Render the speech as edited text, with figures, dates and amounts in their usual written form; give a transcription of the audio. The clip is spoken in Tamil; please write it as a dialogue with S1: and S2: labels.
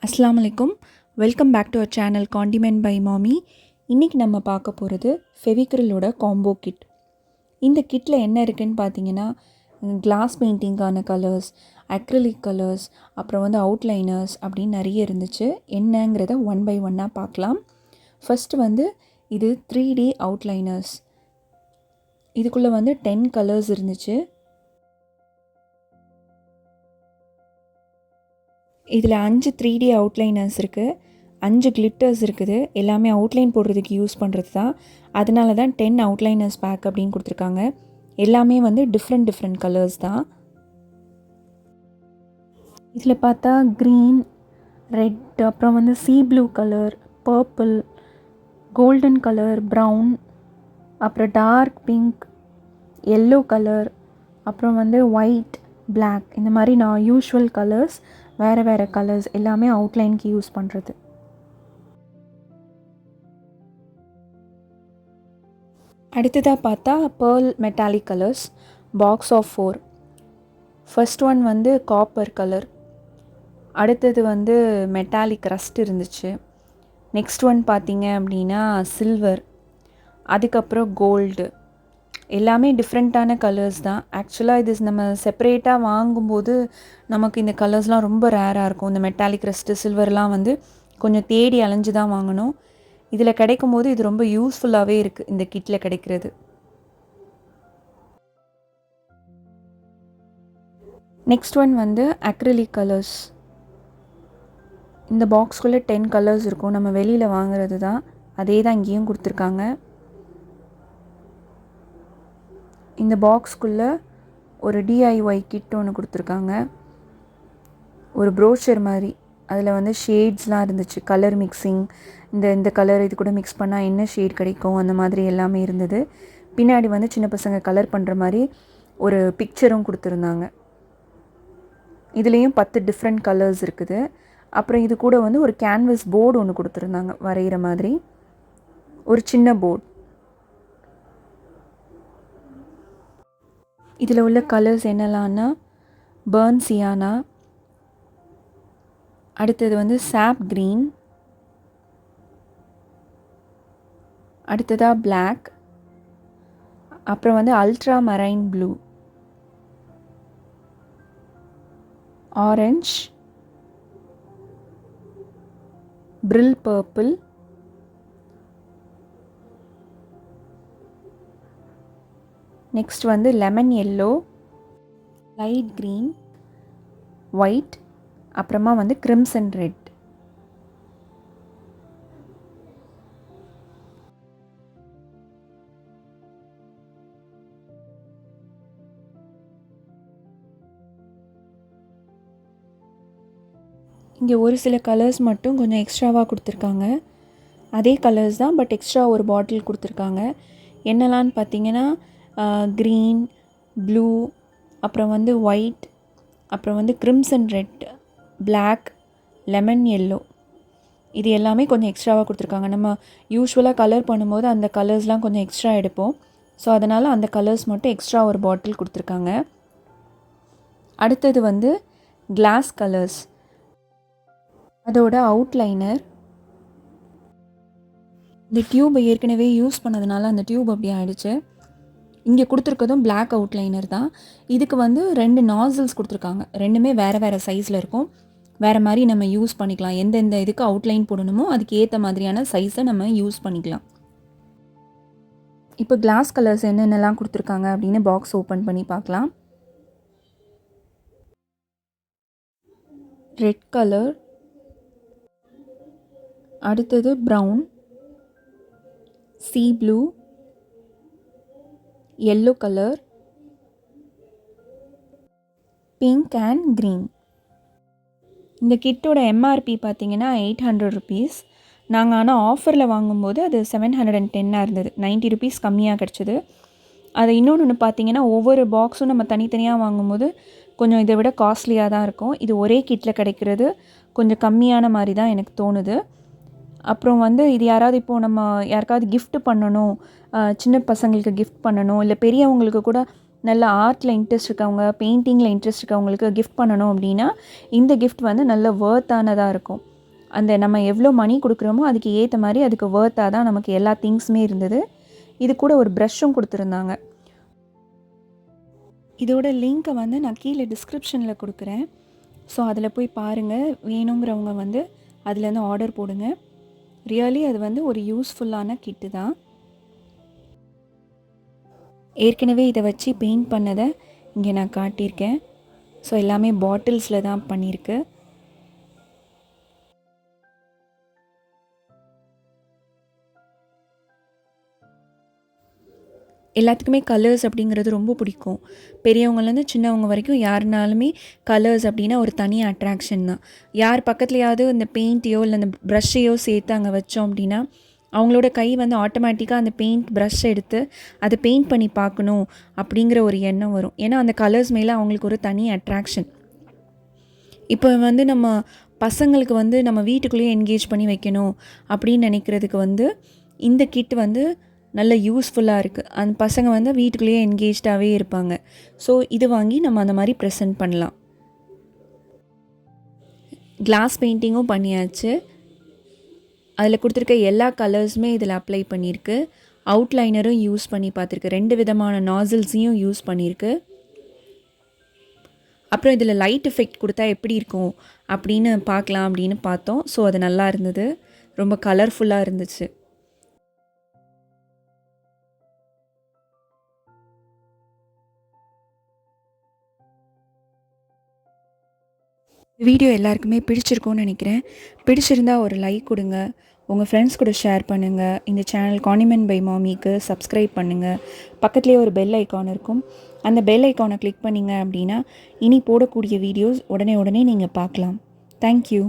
S1: அஸ்ஸலாமு அலைக்கும். Welcome back to our channel condiment by Mami. இன்றைக்கி நம்ம பார்க்க போகிறது ஃபெவிக்ரிலோட காம்போ கிட். இந்த கிட்டில் என்ன இருக்குதுன்னு பார்த்தீங்கன்னா, கிளாஸ் பெயிண்டிங்கான கலர்ஸ், அக்ரிலிக் கலர்ஸ், அப்புறம் அவுட்லைனர்ஸ் அப்படின்னு நிறைய இருந்துச்சு. என்னங்கிறத ஒன் பை ஒன்னாக பார்க்கலாம். ஃபஸ்ட்டு இது 3D அவுட்லைனர்ஸ். இதுக்குள்ளே 10 கலர்ஸ் இருந்துச்சு. இதில் 5 3D அவுட்லைனர்ஸ் இருக்குது, 5 கிளிட்டர்ஸ் இருக்குது. எல்லாமே அவுட்லைன் போடுறதுக்கு யூஸ் பண்ணுறது தான். அதனால தான் 10 அவுட்லைனர்ஸ் பேக் அப்படின்னு கொடுத்துருக்காங்க. எல்லாமே டிஃப்ரெண்ட் கலர்ஸ் தான். இதில் பார்த்தா க்ரீன், ரெட், அப்புறம் sea blue colour, purple, golden colour, brown, அப்புறம் டார்க் பிங்க், எல்லோ கலர், அப்புறம் ஒயிட், பிளாக், இந்த மாதிரி நான் யூஷுவல் கலர்ஸ், வேறு கலர்ஸ் எல்லாமே அவுட்லைனுக்கு யூஸ் பண்ணுறது. அடுத்ததாக பார்த்தா pearl metallic colours, box of 4. First one copper colour, அடுத்தது மெட்டாலிக் ரஸ்ட் இருந்துச்சு. நெக்ஸ்ட் ஒன் பார்த்தீங்க அப்படின்னா சில்வர், அதுக்கப்புறம் கோல்டு. எல்லாமே டிஃப்ரெண்ட்டான கலர்ஸ் தான். ஆக்சுவலாக இது நம்ம செப்பரேட்டாக வாங்கும்போது நமக்கு இந்த கலர்ஸ்லாம் ரொம்ப ரேராக இருக்கும். இந்த மெட்டாலிக் ரஸ்ட்டு, சில்வர்லாம் கொஞ்சம் தேடி அலைஞ்சு தான் வாங்கணும். இதில் கிடைக்கும் போது இது ரொம்ப யூஸ்ஃபுல்லாகவே இருக்குது இந்த கிட்டில் கிடைக்கிறது. Next one acrylic colours. இந்த பாக்ஸ்குள்ளே 10 கலர்ஸ் இருக்கும். நம்ம வெளியில் வாங்குறது தான், அதே தான் இங்கேயும் கொடுத்துருக்காங்க. இந்த பாக்ஸ்குள்ளே ஒரு டிஐஒய் கிட் ஒன்று கொடுத்துருக்காங்க, ஒரு ப்ரோச்சர் மாதிரி. அதில் ஷேட்ஸ்லாம் இருந்துச்சு, கலர் மிக்சிங், இந்த கலர் இது கூட மிக்ஸ் பண்ணால் என்ன ஷேட் கிடைக்கும் அந்த மாதிரி எல்லாமே இருந்தது. பின்னாடி சின்ன பசங்க கலர் பண்ணுற மாதிரி ஒரு பிக்சரும் கொடுத்துருந்தாங்க. இதுலேயும் 10 டிஃப்ரெண்ட் கலர்ஸ் இருக்குது. அப்புறம் இது கூட ஒரு கேன்வஸ் போர்டு ஒன்று கொடுத்துருந்தாங்க, வரைகிற மாதிரி ஒரு சின்ன போர்டு. இதில் உள்ள கலர்ஸ் என்னெல்லாம்னா பர்ன் சியானா, அடுத்தது சாப் க்ரீன், அடுத்ததாக பிளாக், அப்புறம் ultra marine blue, orange, brill purple, next lemon yellow, light green, white, அப்புறமா கிரிம்சன் ரெட். இங்கே ஒரு சில கலர்ஸ் மட்டும் கொஞ்சம் எக்ஸ்ட்ராவாக கொடுத்துருக்காங்க. அதே கலர்ஸ் தான், பட் எக்ஸ்ட்ரா ஒரு பாட்டில் கொடுத்துருக்காங்க. என்னெல்லான்னு பார்த்தீங்கன்னா க்ரீன், ப்ளூ, அப்புறம் ஒயிட், அப்புறம் crimson red, black, lemon yellow. இது எல்லாமே கொஞ்சம் எக்ஸ்ட்ராவாக கொடுத்துருக்காங்க. நம்ம யூஸ்வலாக கலர் பண்ணும்போது அந்த கலர்ஸ்லாம் கொஞ்சம் எக்ஸ்ட்ரா எடுப்போம். ஸோ அதனால் அந்த கலர்ஸ் மட்டும் எக்ஸ்ட்ரா ஒரு பாட்டில் கொடுத்துருக்காங்க. அடுத்தது கிளாஸ் கலர்ஸ், அதோட அவுட்லைனர். இந்த டியூப் ஏற்கனவே யூஸ் பண்ணதுனால அந்த டியூப் அப்படி ஆகிடுச்சு. இங்கே கொடுத்துருக்கதும் பிளாக் அவுட்லைனர் தான். இதுக்கு 2 நாசில்ஸ் கொடுத்துருக்காங்க. ரெண்டுமே வேறு சைஸில் இருக்கும். வேறு மாதிரி நம்ம யூஸ் பண்ணிக்கலாம். எந்தெந்த இதுக்கு அவுட்லைன் போடணுமோ அதுக்கு ஏற்ற மாதிரியான சைஸை நம்ம யூஸ் பண்ணிக்கலாம். இப்போ கிளாஸ் கலர்ஸ் என்னென்னலாம் கொடுத்துருக்காங்க அப்படின்னு பாக்ஸ் ஓப்பன் பண்ணி பார்க்கலாம். ரெட் கலர், அடுத்தது brown, sea blue, yellow colour, pink and green. இந்த கிட்டோட எம்ஆர்பி பார்த்தீங்கன்னா 800 ருபீஸ். நாங்கள் ஆனால் ஆஃபரில் வாங்கும்போது அது 710 இருந்தது, 90 ருபீஸ் கம்மியாக கிடச்சிது. அது இன்னொன்று பார்த்தீங்கன்னா ஒவ்வொரு பாக்ஸும் நம்ம தனித்தனியாக வாங்கும்போது கொஞ்சம் இதை விட காஸ்ட்லியாக தான் இருக்கும். இது ஒரே கிட்டில் கிடைக்கிறது கொஞ்சம் கம்மியான மாதிரி தான் எனக்கு தோணுது. அப்புறம் இது யாராவது இப்போது நம்ம யாருக்காவது கிஃப்ட் பண்ணணும், சின்ன பசங்களுக்கு கிஃப்ட் பண்ணணும், இல்லை பெரியவங்களுக்கு கூட நல்ல ஆர்ட்டில் இன்ட்ரெஸ்ட் இருக்கவங்க, பெயிண்டிங்கில் இன்ட்ரெஸ்ட் இருக்கவங்களுக்கு கிஃப்ட் பண்ணணும் அப்படின்னா இந்த கிஃப்ட் நல்ல வர்த்தானதாக இருக்கும். அந்த நம்ம எவ்வளோ மணி கொடுக்குறோமோ அதுக்கு ஏற்ற மாதிரி அதுக்கு வர்த்தாக தான் நமக்கு எல்லா திங்ஸுமே இருந்தது. இது கூட ஒரு ப்ரஷ்ஷும் கொடுத்துருந்தாங்க. இதோட லிங்க்கை வந்து நான் கீழே டிஸ்கிரிப்ஷனில் கொடுக்குறேன். ஸோ அதில் போய் பாருங்கள். வேணுங்கிறவங்க வந்து அதுலேருந்து ஆர்டர் போடுங்க. ரியலி அது வந்து ஒரு யூஸ்ஃபுல்லான கிட்டு தான். ஏற்கனவே இதை வச்சு பெயிண்ட் பண்ணதை இங்கே நான் காட்டியிருக்கேன். ஸோ எல்லாமே பாட்டில்ஸில் தான் பண்ணியிருக்கு. எல்லாத்துக்குமே கலர்ஸ் அப்படிங்கிறது ரொம்ப பிடிக்கும். பெரியவங்கலேருந்து சின்னவங்க வரைக்கும் யாருனாலுமே கலர்ஸ் அப்படின்னா ஒரு தனி அட்ராக்ஷன் தான். யார் பக்கத்துலையாவது இந்த பெயிண்ட்டையோ இல்லை அந்த ப்ரஷ்ஷையோ சேர்த்து அங்கே வச்சோம் அப்படின்னா அவங்களோட கை வந்து ஆட்டோமேட்டிக்காக அந்த பெயிண்ட் ப்ரஷ் எடுத்து அதை பெயிண்ட் பண்ணி பார்க்கணும் அப்படிங்கிற ஒரு எண்ணம் வரும். ஏன்னா அந்த கலர்ஸ் மேலே அவங்களுக்கு ஒரு தனி அட்ராக்ஷன். இப்போ வந்து நம்ம பசங்களுக்கு வந்து நம்ம வீட்டுக்குள்ளேயே என்கேஜ் பண்ணி வைக்கணும் அப்படின்னு நினைக்கிறதுக்கு வந்து இந்த கிட் வந்து நல்ல யூஸ்ஃபுல்லாக இருக்குது. அந்த பசங்க வந்து வீட்டுக்குள்ளேயே என்கேஜ்டாகவே இருப்பாங்க. ஸோ இது வாங்கி நம்ம அந்த மாதிரி ப்ரெசென்ட் பண்ணலாம். கிளாஸ் பெயிண்டிங்கும் பண்ணியாச்சு. அதில் கொடுத்துருக்க எல்லா கலர்ஸுமே இதில் அப்ளை பண்ணியிருக்கு. அவுட்லைனரும் யூஸ் பண்ணி பார்த்துருக்கு. 2 விதமான நாசில்ஸையும் யூஸ் பண்ணியிருக்கு. அப்புறம் இதில் லைட் எஃபெக்ட் கொடுத்தா எப்படி இருக்கும் அப்படின்னு பார்க்கலாம் அப்படின்னு பார்த்தோம். ஸோ அது நல்லா இருந்தது. ரொம்ப கலர்ஃபுல்லாக இருந்துச்சு. வீடியோ எல்லாருக்குமே பிடிச்சிருக்கும்னு நினைக்கிறேன். பிடிச்சிருந்தா ஒரு லைக் கொடுங்க. உங்கள் ஃப்ரெண்ட்ஸ் கூட ஷேர் பண்ணுங்கள். இந்த சேனல் காண்டிமெண்ட் பை மாமிக்கு சப்ஸ்கிரைப் பண்ணுங்கள். பக்கத்துலேயே ஒரு பெல் ஐக்கான் இருக்கும். அந்த பெல் ஐக்கானை கிளிக் பண்ணிங்க அப்படின்னா இனி போடக்கூடிய வீடியோஸ் உடனே நீங்கள் பார்க்கலாம். தேங்க்யூ.